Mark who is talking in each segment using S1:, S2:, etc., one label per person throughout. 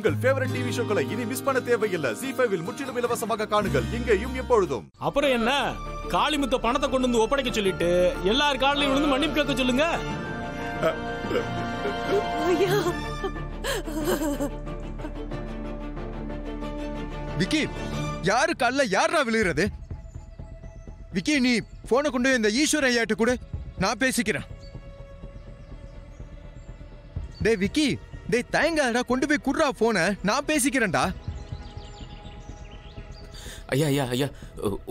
S1: உங்கள் favourite TV ஷோக்களை இனி miss பண்ண தேவையில்லை. ZEE5 இல் முற்றிலும் இலவசமாக காணுங்கள், இங்கேயும் எப்பொழுதும்.
S2: அப்புறம் என்ன, காளிமுத்த பணத்தை கொண்டு வந்து ஒப்படைக்க சொல்லிட்டு எல்லார் காலையும் விழுந்து மன்னிப்பு கேட்க சொல்லுங்க.
S3: விக்கி, யாரு கால்ல யாரா விழுகிறது? விக்கி, நீ போனை கொண்டு இந்த ஈஸ்வர ஐயாட்ட கூட நான் பேசிக்கிறேன். டே விக்கி, டே தயங்காடா, கொண்டு போய் குடுறா போனை, நான் பேசிக்கிறேன்டா.
S4: ஐயா ஐயா ஐயா,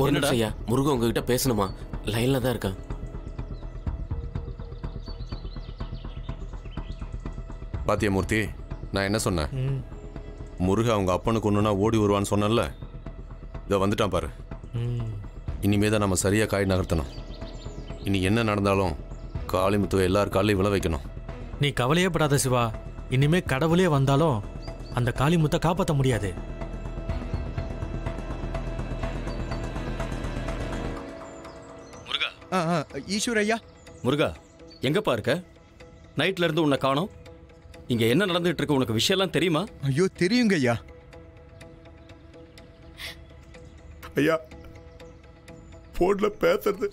S4: ஒரு நிமிஷம் ஐயா. முருகன் உங்ககிட்ட பேசணுமா? லைன்ல தான் இருக்கான்.
S5: பாத்தியா மூர்த்தி, நான் என்ன சொன்னேன்? முருகன் அவங்க அப்பனுக்கு ஒண்ணுனா ஓடி வருவான்னு சொன்னல, இதை வந்துட்டான் பாரு. இனிமே தான் நம்ம சரியா காய் நகர்த்தணும். இனி என்ன நடந்தாலும் காளிமுத்துவை எல்லார் காலையும் விழ வைக்கணும்.
S6: நீ கவலையே படாத சிவா, இனிமே கடவுளே வந்தாலும் அந்த காளிமுத்தை காப்பாற்ற முடியாது.
S2: முருகா.
S3: ஈஸ்வர ஐயா.
S2: முருகா, எங்கப்பா இருக்க? நைட்ல இருந்து உன்னை காணோம். இங்க என்ன நடந்துட்டு இருக்கு, உனக்கு விஷயம் எல்லாம் தெரியுமா?
S3: ஐயோ தெரியுங்க ஐயா.
S7: ஐயா, போன்ல பேசுறது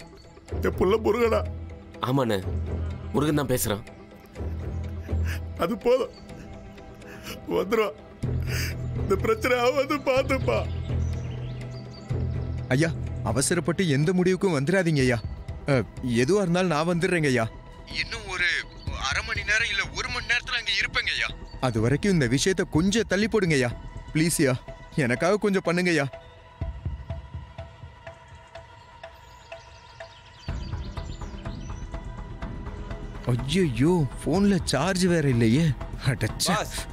S7: என் புள்ள முருகனா?
S4: ஆமாண்ணே, முருகன் தான் பேசுறான்.
S7: அது போதும், வந்துடும். இந்த பிரச்சனை வந்து பார்த்துப்பா.
S3: ஐயா, அவசரப்பட்டு எந்த முடிவுக்கும் வந்துடாதீங்க ஐயா. எதுவா இருந்தாலும் நான் வந்துடுறேங்க ஐயா. இன்னும் ஒரு அரை மணி நேரம் இல்ல 1 மணி நேரத்துல அங்க இருப்பேங்க ஐயா. அது வரைக்கும் இந்த விஷயத்தை கொஞ்சம் தள்ளி போடுங்க ஐயா. ப்ளீஸ் ஐயா, எனக்காக கொஞ்சம் பண்ணுங்க ஐயா. ஐயோ, போன்ல சார்ஜ் வேற இல்லையே.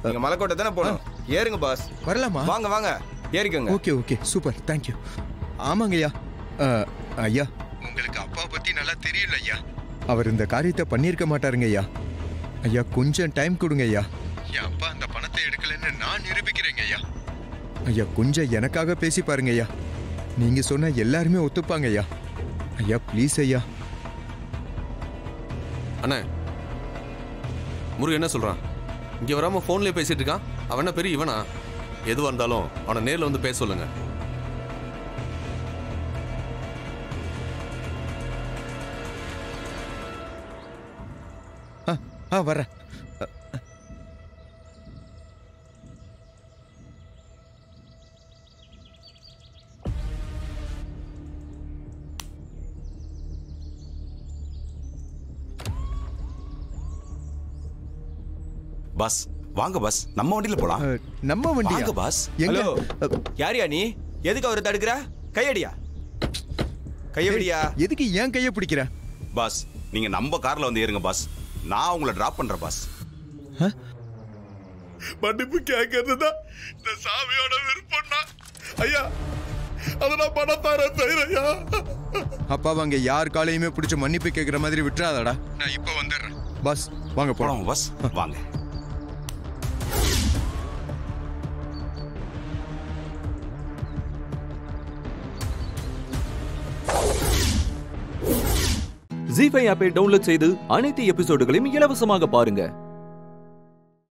S8: நீங்க மலைக்கோட்டை தானே போகணும், ஏறுங்க பாஸ்.
S3: வரலாமா?
S8: வாங்க வாங்க, ஏறிக்கோங்க.
S3: Okay okay, super, thank you. ஆமாங்க ஐயா. ஐயா, உங்களுக்கு அப்பா பத்தி நல்லா தெரியல ஐயா. அவர் இந்த காரியத்தை பண்ணியிருக்க மாட்டாருங்க ஐயா. ஐயா, கொஞ்சம் டைம் கொடுங்க ஐயா. என் அப்பா அந்த பணத்தை எடுக்கலன்னு நான் நிரூபிக்கிறேங்க ஐயா. ஐயா, கொஞ்சம் எனக்காக பேசி பாருங்க ஐயா. நீங்க சொன்ன எல்லாருமே ஒத்துப்பாங்க ஐயா. ஐயா ப்ளீஸ் ஐயா.
S5: அண்ணே, முருகன் என்ன சொல்றான்? இங்க வராம போன்லயே பேசிட்டு இருக்கான். அவன் என்ன பெரிய இவனா? எதுவா இருந்தாலும் அவனை நேர்ல வந்து பேச சொல்லுங்க.
S3: வர.
S9: பாஸ் வாங்க பாஸ், நம்ம வண்டியில போலாம்.
S3: நம்ம வண்டி?
S9: வாங்க பாஸ்.
S8: ஹலோ, யாரியா நீ? எதுக்கு அவரை தடுக்கிற? கையடியா, கையடியா.
S3: எதுக்கு ஏன் கையை பிடிக்கிற?
S9: பாஸ், நீங்க நம்ம கார்ல வந்து ஏறுங்க பாஸ், நான் உங்களை டிராப் பண்றேன் பாஸ்.
S7: மன்னிப்பு கேட்கறதுதான் இந்த சாமியோட விருப்பம்னா ஐயா, அதை நான் பணத்தார செய்யறையா.
S3: அப்பா, வாங்க யார் காலையுமே பிடிச்ச மன்னிப்பு கேட்கிற மாதிரி விட்டுறாதடா. நான் இப்ப வந்துடுறேன். பாஸ் வாங்க போலாம்.
S9: பாஸ் வாங்க.
S10: ZEE5 ஆப்பை டவுன்லோட் செய்து அனைத்து எபிசோடுகளையும் இலவசமாக பாருங்க.